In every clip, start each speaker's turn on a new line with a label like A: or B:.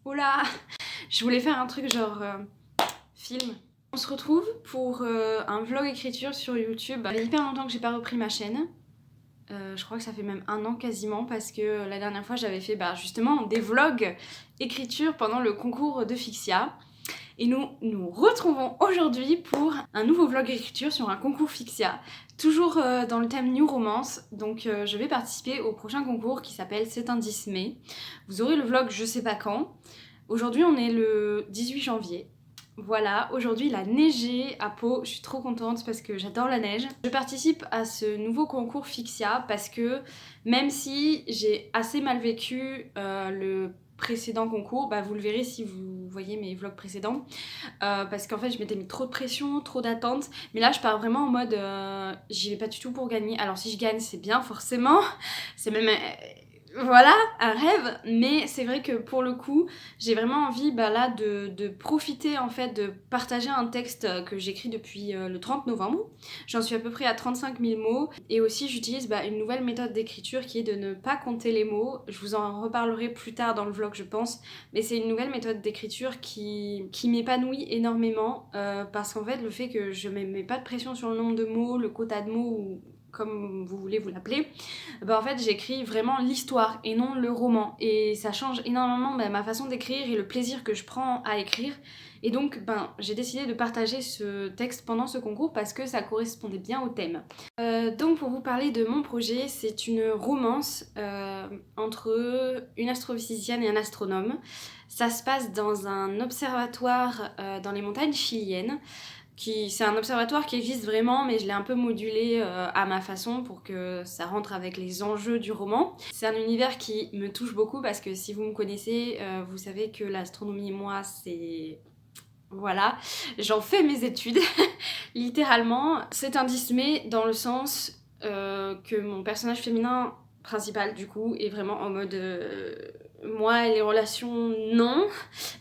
A: Oula, je voulais faire un truc genre film. On se retrouve pour un vlog écriture sur YouTube. Ça fait hyper longtemps que j'ai pas repris ma chaîne. Je crois que ça fait même 1 an quasiment parce que la dernière fois j'avais fait justement des vlogs écriture pendant le concours de Fixia. Et nous nous retrouvons aujourd'hui pour un nouveau vlog écriture sur un concours Fixia. Toujours dans le thème New Romance. Donc je vais participer au prochain concours qui s'appelle C'est un 10 mai. Vous aurez le vlog je sais pas quand. Aujourd'hui on est le 18 janvier. Voilà, aujourd'hui il a neigé à Pau, je suis trop contente parce que j'adore la neige. Je participe à ce nouveau concours Fixia parce que même si j'ai assez mal vécu le précédent concours, vous le verrez si vous voyez mes vlogs précédents, parce qu'en fait je m'étais mis trop de pression, trop d'attentes, mais là je pars vraiment en mode j'y vais pas du tout pour gagner. Alors si je gagne c'est bien forcément, c'est même voilà, un rêve, mais c'est vrai que pour le coup, j'ai vraiment envie là de profiter en fait, de partager un texte que j'écris depuis le 30 novembre. J'en suis à peu près à 35 000 mots et aussi j'utilise une nouvelle méthode d'écriture qui est de ne pas compter les mots. Je vous en reparlerai plus tard dans le vlog je pense, mais c'est une nouvelle méthode d'écriture qui m'épanouit énormément parce qu'en fait le fait que je ne mets pas de pression sur le nombre de mots, le quota de mots ou comme vous voulez vous l'appeler, en fait j'écris vraiment l'histoire et non le roman et ça change énormément ma façon d'écrire et le plaisir que je prends à écrire et donc j'ai décidé de partager ce texte pendant ce concours parce que ça correspondait bien au thème. Donc pour vous parler de mon projet, c'est une romance entre une astrophysicienne et un astronome. Ça se passe dans un observatoire dans les montagnes chiliennes. C'est un observatoire qui existe vraiment, mais je l'ai un peu modulé à ma façon pour que ça rentre avec les enjeux du roman. C'est un univers qui me touche beaucoup parce que si vous me connaissez, vous savez que l'astronomie, moi, c'est... Voilà, j'en fais mes études, littéralement. C'est un 10 mai dans le sens que mon personnage féminin principal, du coup, est vraiment en mode... moi, les relations, non.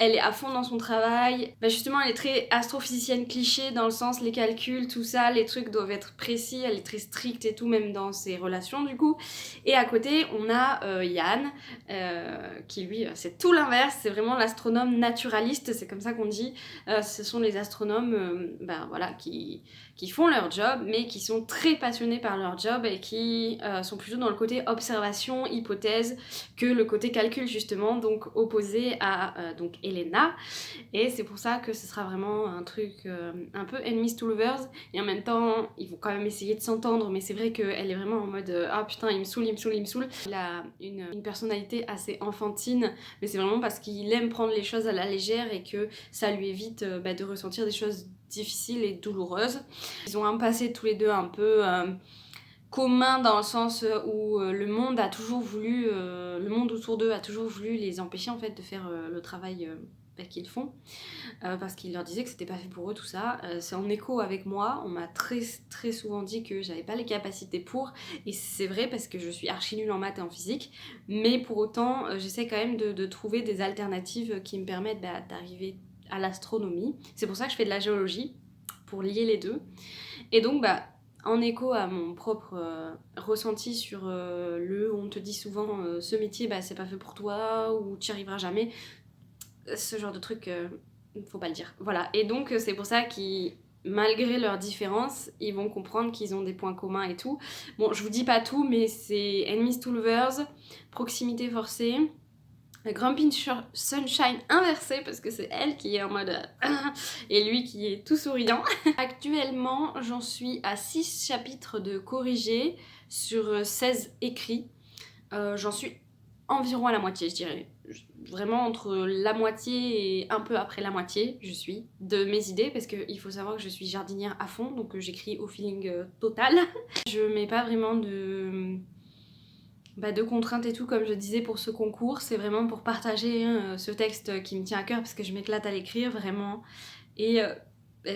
A: Elle est à fond dans son travail. Justement, elle est très astrophysicienne cliché dans le sens les calculs, tout ça, les trucs doivent être précis. Elle est très stricte et tout, même dans ses relations du coup. Et à côté, on a Yann, qui lui, c'est tout l'inverse. C'est vraiment l'astronome naturaliste, c'est comme ça qu'on dit. Ce sont les astronomes, voilà, qui font leur job, mais qui sont très passionnés par leur job et qui sont plutôt dans le côté observation, hypothèse, que le côté calcul justement, donc opposé à donc Elena. Et c'est pour ça que ce sera vraiment un truc un peu enemies to lovers, et en même temps ils vont quand même essayer de s'entendre, mais c'est vrai qu'elle est vraiment en mode ah putain il me saoule, il me saoule, il me saoule. Il a une personnalité assez enfantine, mais c'est vraiment parce qu'il aime prendre les choses à la légère et que ça lui évite de ressentir des choses difficiles et douloureuses. Ils ont un passé tous les deux un peu commun dans le sens où le monde a toujours voulu, le monde autour d'eux a toujours voulu les empêcher en fait de faire le travail qu'ils font, parce qu'ils leur disaient que c'était pas fait pour eux tout ça. C'est en écho avec moi, on m'a très très souvent dit que j'avais pas les capacités pour, et c'est vrai parce que je suis archi nulle en maths et en physique, mais pour autant j'essaie quand même de trouver des alternatives qui me permettent d'arriver à l'astronomie. C'est pour ça que je fais de la géologie, pour lier les deux. Et donc en écho à mon propre ressenti sur on te dit souvent ce métier c'est pas fait pour toi ou tu n'y arriveras jamais, ce genre de truc faut pas le dire, voilà. Et donc c'est pour ça qu'ils, malgré leurs différences, ils vont comprendre qu'ils ont des points communs et tout. Bon, je vous dis pas tout, mais c'est enemies to lovers, proximité forcée, Grumpy Sunshine inversé parce que c'est elle qui est en mode et lui qui est tout souriant. Actuellement, j'en suis à 6 chapitres de corrigés sur 16 écrits. J'en suis environ à la moitié, je dirais. Vraiment entre la moitié et un peu après la moitié, je suis, de mes idées, parce qu'il faut savoir que je suis jardinière à fond, donc j'écris au feeling total. Je mets pas vraiment de contraintes et tout, comme je disais pour ce concours. C'est vraiment pour partager ce texte qui me tient à cœur parce que je m'éclate à l'écrire vraiment, et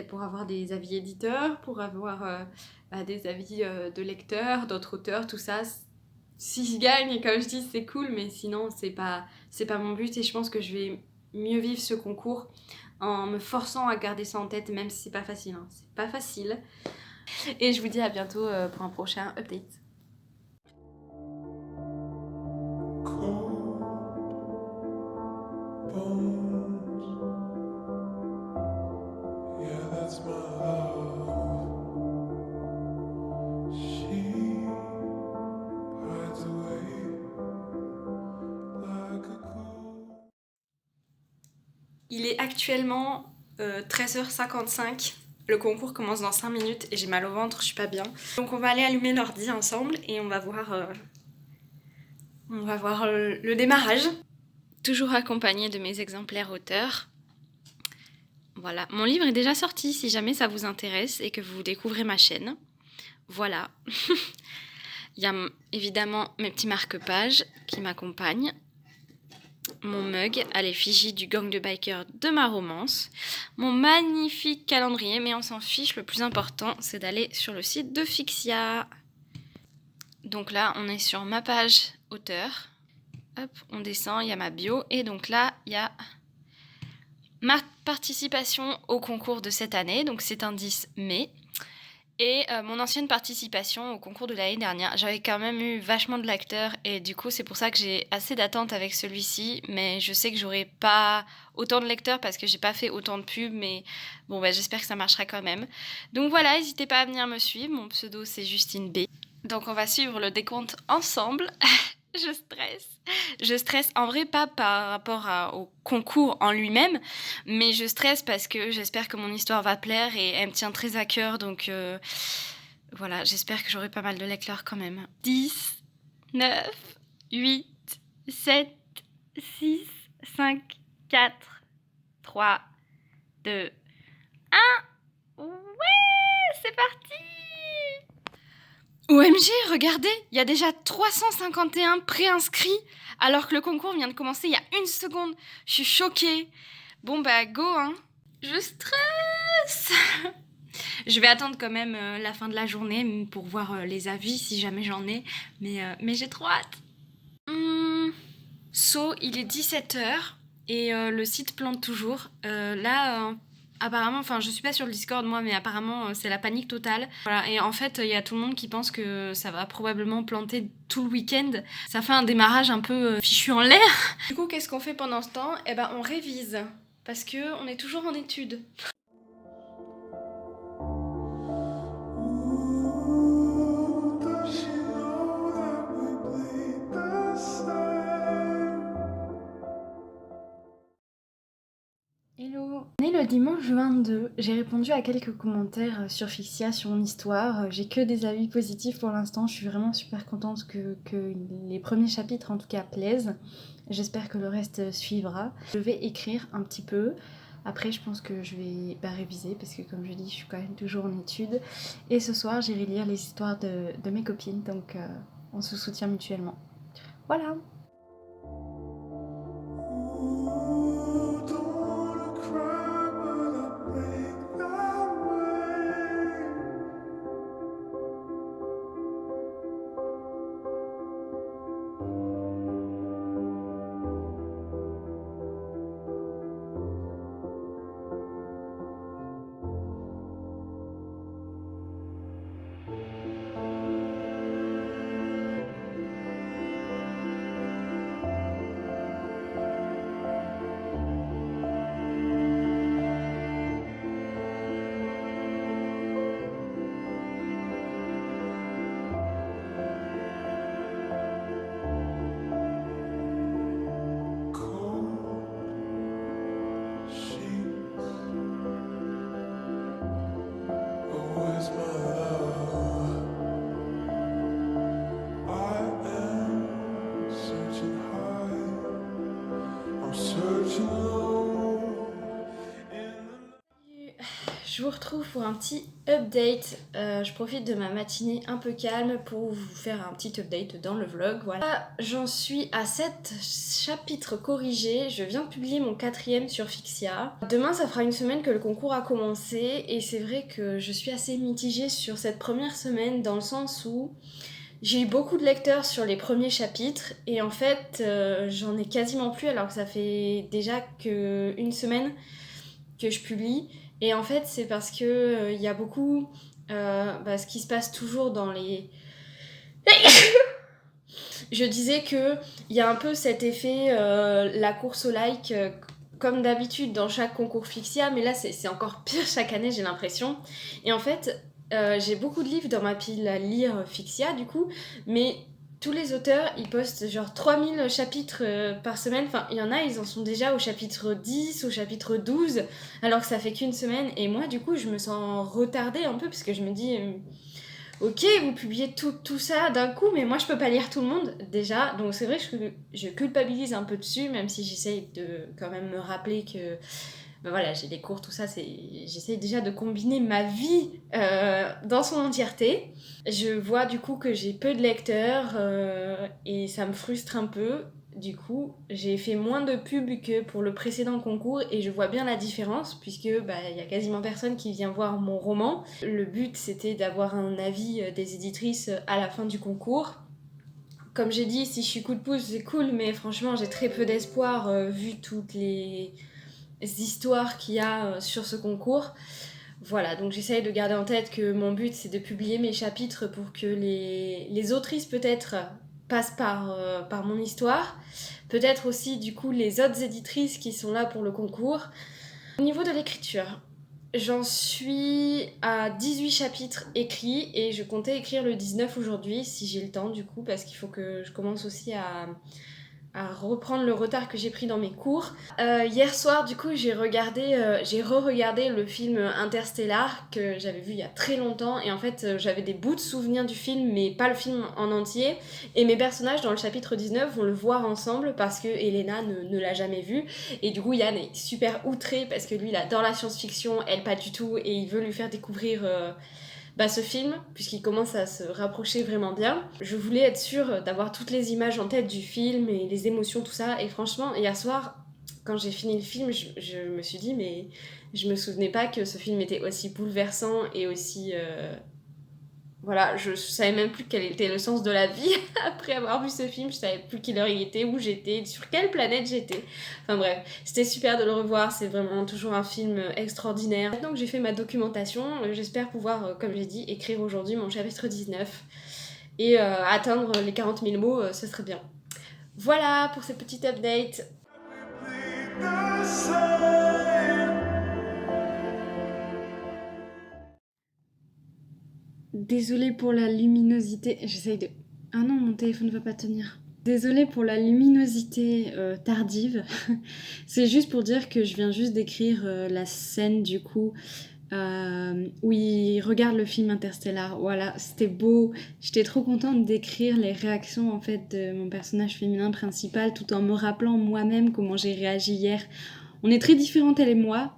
A: pour avoir des avis éditeurs, pour avoir des avis de lecteurs, d'autres auteurs, tout ça. Si je gagne, comme je dis, c'est cool, mais sinon c'est pas mon but, et je pense que je vais mieux vivre ce concours en me forçant à garder ça en tête, même si c'est pas facile, hein. C'est pas facile. Et je vous dis à bientôt pour un prochain update. Il est actuellement 13h55. Le concours commence dans 5 minutes et j'ai mal au ventre, je suis pas bien. Donc on va aller allumer l'ordi ensemble et on va voir le démarrage. Toujours accompagnée de mes exemplaires auteurs. Voilà, mon livre est déjà sorti si jamais ça vous intéresse et que vous découvrez ma chaîne. Voilà. Il y a évidemment mes petits marque-pages qui m'accompagnent. Mon mug à l'effigie du gang de bikers de ma romance. Mon magnifique calendrier, mais on s'en fiche, le plus important c'est d'aller sur le site de Fixia. Donc là on est sur ma page auteur. Hop, on descend, il y a ma bio et donc là il y a ma participation au concours de cette année, donc c'est un 10 mai. Et mon ancienne participation au concours de l'année dernière, j'avais quand même eu vachement de lecteurs et du coup c'est pour ça que j'ai assez d'attentes avec celui-ci, mais je sais que j'aurai pas autant de lecteurs parce que j'ai pas fait autant de pubs, mais bon bah j'espère que ça marchera quand même. Donc voilà, n'hésitez pas à venir me suivre, mon pseudo c'est Justine B. Donc on va suivre le décompte ensemble. Je stresse en vrai pas par rapport au concours en lui-même, mais je stresse parce que j'espère que mon histoire va plaire et elle me tient très à cœur, donc voilà, j'espère que j'aurai pas mal de lecteurs quand même. 10, 9, 8, 7, 6, 5, 4, 3, 2, 1. Ouais, c'est parti! OMG, regardez, il y a déjà 351 préinscrits alors que le concours vient de commencer il y a 1 seconde. Je suis choquée. Bon bah go hein. Je stresse. Je vais attendre quand même la fin de la journée pour voir les avis si jamais j'en ai. Mais j'ai trop hâte. So, il est 17h et le site plante toujours. Apparemment, enfin je suis pas sur le Discord moi, mais apparemment c'est la panique totale. Voilà, et en fait il y a tout le monde qui pense que ça va probablement planter tout le week-end. Ça fait un démarrage un peu fichu en l'air. Du coup qu'est-ce qu'on fait pendant ce temps? Eh ben on révise, parce que on est toujours en études. Hello. On est le dimanche 22, j'ai répondu à quelques commentaires sur Fixia sur mon histoire, j'ai que des avis positifs pour l'instant, je suis vraiment super contente que les premiers chapitres en tout cas plaisent, j'espère que le reste suivra. Je vais écrire un petit peu, après je pense que je vais réviser parce que comme je dis je suis quand même toujours en études, et ce soir j'irai lire les histoires de mes copines, donc on se soutient mutuellement. Voilà. Je vous retrouve pour un petit update. Je profite de ma matinée un peu calme pour vous faire un petit update dans le vlog. Voilà, j'en suis à 7 chapitres corrigés. Je viens de publier mon 4e sur Fixia. Demain, ça fera 1 semaine que le concours a commencé et c'est vrai que je suis assez mitigée sur cette première semaine dans le sens où j'ai eu beaucoup de lecteurs sur les premiers chapitres et en fait, j'en ai quasiment plus alors que ça fait déjà que 1 semaine que je publie. Et en fait, c'est parce que y a beaucoup ce qui se passe toujours dans les je disais que il y a un peu cet effet la course au like comme d'habitude dans chaque concours Fixia, mais là c'est encore pire chaque année, j'ai l'impression. Et en fait, j'ai beaucoup de livres dans ma pile à lire Fixia du coup, mais tous les auteurs, ils postent genre 3000 chapitres par semaine. Enfin, il y en a, ils en sont déjà au chapitre 10, au chapitre 12, alors que ça fait qu'une semaine. Et moi, du coup, je me sens retardée un peu, parce que je me dis, ok, vous publiez tout ça d'un coup, mais moi, je peux pas lire tout le monde, déjà. Donc, c'est vrai que je culpabilise un peu dessus, même si j'essaye de quand même me rappeler que ben voilà, j'ai des cours, tout ça, j'essaie déjà de combiner ma vie dans son entièreté. Je vois du coup que j'ai peu de lecteurs et ça me frustre un peu. Du coup, j'ai fait moins de pubs que pour le précédent concours et je vois bien la différence puisque bah, y a quasiment personne qui vient voir mon roman. Le but, c'était d'avoir un avis des éditrices à la fin du concours. Comme j'ai dit, si je suis coup de pouce, c'est cool, mais franchement, j'ai très peu d'espoir vu toutes les histoires qu'il y a sur ce concours. Voilà, donc j'essaye de garder en tête que mon but c'est de publier mes chapitres pour que les autrices peut-être passent par mon histoire. Peut-être aussi du coup les autres éditrices qui sont là pour le concours. Au niveau de l'écriture, j'en suis à 18 chapitres écrits et je comptais écrire le 19 aujourd'hui si j'ai le temps du coup parce qu'il faut que je commence aussi à reprendre le retard que j'ai pris dans mes cours. Hier soir, du coup, j'ai re-regardé le film Interstellar que j'avais vu il y a très longtemps et en fait, j'avais des bouts de souvenirs du film mais pas le film en entier et mes personnages dans le chapitre 19 vont le voir ensemble parce que Elena ne l'a jamais vu et du coup, Yann est super outré parce que lui, il adore la science-fiction, elle pas du tout et il veut lui faire découvrir ce film, puisqu'il commence à se rapprocher vraiment bien. Je voulais être sûre d'avoir toutes les images en tête du film et les émotions, tout ça. Et franchement, hier soir, quand j'ai fini le film, je me suis dit, mais je me souvenais pas que ce film était aussi bouleversant et aussi voilà, je savais même plus quel était le sens de la vie après avoir vu ce film. Je savais plus quelle heure il était, où j'étais, sur quelle planète j'étais. Enfin bref, c'était super de le revoir. C'est vraiment toujours un film extraordinaire. Maintenant que j'ai fait ma documentation, j'espère pouvoir, comme j'ai dit, écrire aujourd'hui mon chapitre 19 et atteindre les 40 000 mots, ce serait bien. Voilà pour cette petite update. Désolée pour la luminosité. J'essaye de... Ah non, mon téléphone ne va pas tenir. Désolée pour la luminosité tardive. C'est juste pour dire que je viens juste d'écrire la scène du coup où il regarde le film Interstellar. Voilà, c'était beau. J'étais trop contente d'écrire les réactions en fait de mon personnage féminin principal tout en me rappelant moi-même comment j'ai réagi hier. On est très différentes elle et moi.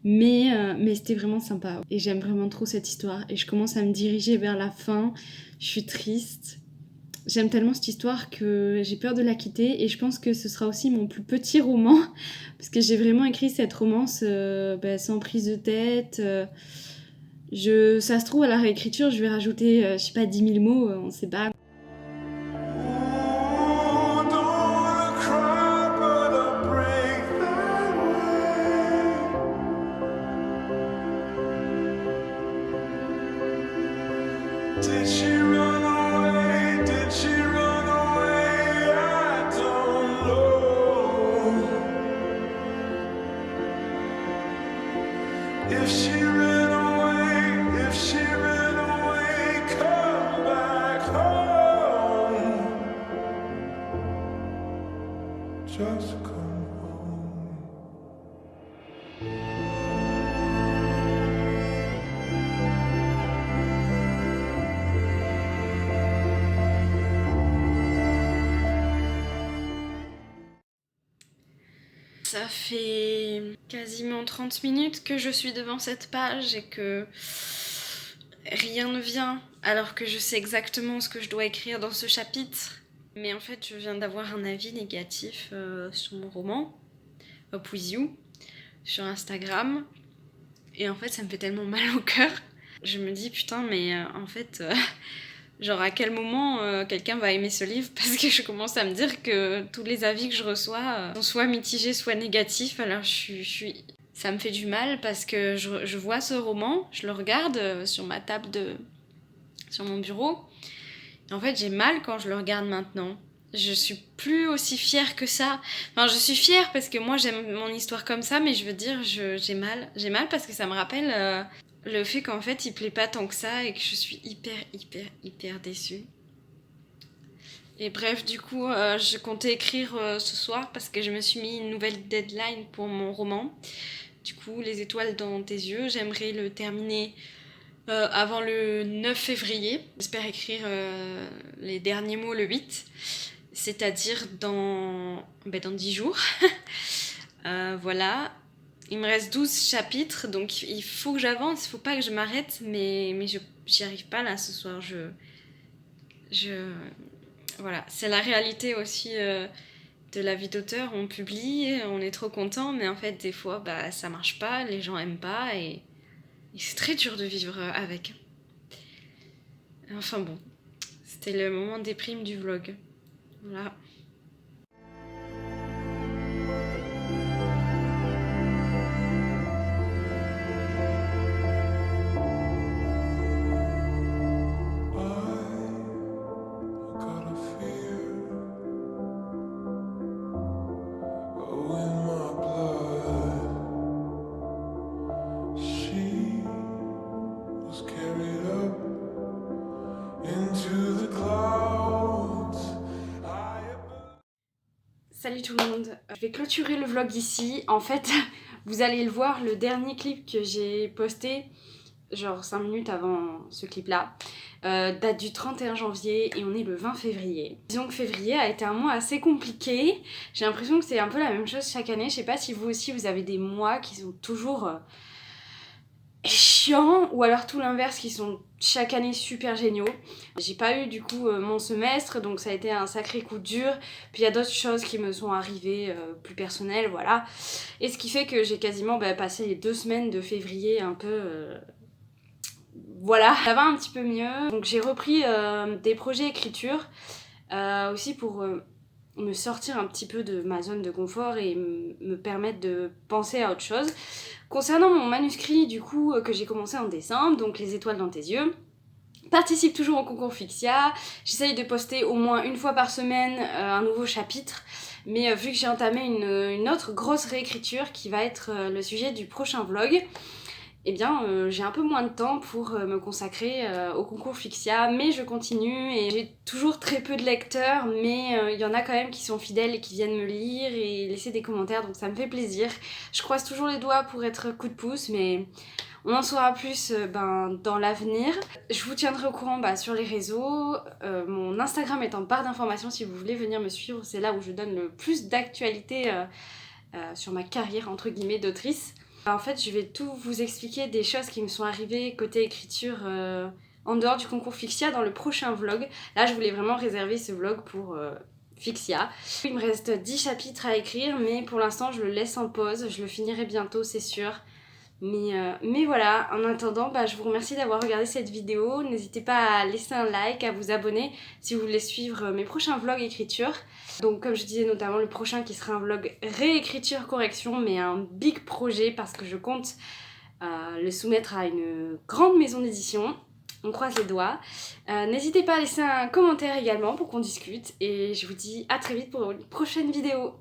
A: Mais c'était vraiment sympa et j'aime vraiment trop cette histoire et je commence à me diriger vers la fin. Je suis triste. J'aime tellement cette histoire que j'ai peur de la quitter et je pense que ce sera aussi mon plus petit roman parce que j'ai vraiment écrit cette romance sans prise de tête. Ça se trouve à la réécriture je vais rajouter je sais pas 10 000 mots, on sait pas. Did she run away? Did she run away? I don't know. If she ran away, come back home. Just come home. Ça fait quasiment 30 minutes que je suis devant cette page et que rien ne vient, alors que je sais exactement ce que je dois écrire dans ce chapitre. Mais en fait, je viens d'avoir un avis négatif sur mon roman, Up With You, sur Instagram. Et en fait, ça me fait tellement mal au cœur. Je me dis, putain, mais en fait... genre à quel moment quelqu'un va aimer ce livre, parce que je commence à me dire que tous les avis que je reçois sont soit mitigés, soit négatifs. Alors ça me fait du mal parce que je vois ce roman, je le regarde sur ma table sur mon bureau. En fait, j'ai mal quand je le regarde maintenant. Je suis plus aussi fière que ça. Enfin, je suis fière parce que moi j'aime mon histoire comme ça, mais je veux dire, j'ai mal. J'ai mal parce que ça me rappelle le fait qu'en fait il plaît pas tant que ça et que je suis hyper déçue. Et bref, du coup, je comptais écrire ce soir parce que je me suis mis une nouvelle deadline pour mon roman. Du coup, Les étoiles dans tes yeux, j'aimerais le terminer avant le 9 février. J'espère écrire les derniers mots le 8, c'est-à-dire dans 10 jours. Voilà. Il me reste 12 chapitres, donc il faut que j'avance, il faut pas que je m'arrête, mais j'y arrive pas là ce soir. Voilà, c'est la réalité aussi de la vie d'auteur. On publie, on est trop content, mais en fait, des fois, bah, ça marche pas, les gens aiment pas, et c'est très dur de vivre avec. Enfin bon, c'était le moment déprime du vlog. Voilà. Salut tout le monde, je vais clôturer le vlog ici. En fait, vous allez le voir, le dernier clip que j'ai posté, genre 5 minutes avant ce clip-là, date du 31 janvier et on est le 20 février. Disons que février a été un mois assez compliqué. J'ai l'impression que c'est un peu la même chose chaque année. Je sais pas si vous aussi vous avez des mois qui sont toujours chiants ou alors tout l'inverse qui sont chaque année super géniaux. J'ai pas eu du coup mon semestre, donc ça a été un sacré coup dur. Puis il y a d'autres choses qui me sont arrivées plus personnelles, voilà. Et ce qui fait que j'ai quasiment passé les 2 semaines de février un peu... Voilà, ça va un petit peu mieux. Donc j'ai repris des projets écriture, aussi pour me sortir un petit peu de ma zone de confort et me permettre de penser à autre chose. Concernant mon manuscrit du coup que j'ai commencé en décembre, donc Les étoiles dans tes yeux, participe toujours au concours Fixia. J'essaye de poster au moins une fois par semaine un nouveau chapitre, mais vu que j'ai entamé une autre grosse réécriture qui va être le sujet du prochain vlog, eh bien j'ai un peu moins de temps pour me consacrer au concours Fixia, mais je continue et j'ai toujours très peu de lecteurs, mais il y en a quand même qui sont fidèles et qui viennent me lire et laisser des commentaires, donc ça me fait plaisir. Je croise toujours les doigts pour être coup de pouce, mais on en saura plus dans l'avenir. Je vous tiendrai au courant sur les réseaux. Mon Instagram est en barre d'informations si vous voulez venir me suivre, c'est là où je donne le plus d'actualité sur ma carrière entre guillemets d'autrice. En fait, je vais tout vous expliquer des choses qui me sont arrivées côté écriture en dehors du concours Fixia dans le prochain vlog. Là, je voulais vraiment réserver ce vlog pour Fixia. Il me reste 10 chapitres à écrire, mais pour l'instant, je le laisse en pause. Je le finirai bientôt, c'est sûr. Mais voilà, en attendant, je vous remercie d'avoir regardé cette vidéo. N'hésitez pas à laisser un like, à vous abonner si vous voulez suivre mes prochains vlogs écriture. Donc comme je disais notamment le prochain qui sera un vlog réécriture correction, mais un big projet parce que je compte le soumettre à une grande maison d'édition. On croise les doigts. N'hésitez pas à laisser un commentaire également pour qu'on discute et je vous dis à très vite pour une prochaine vidéo.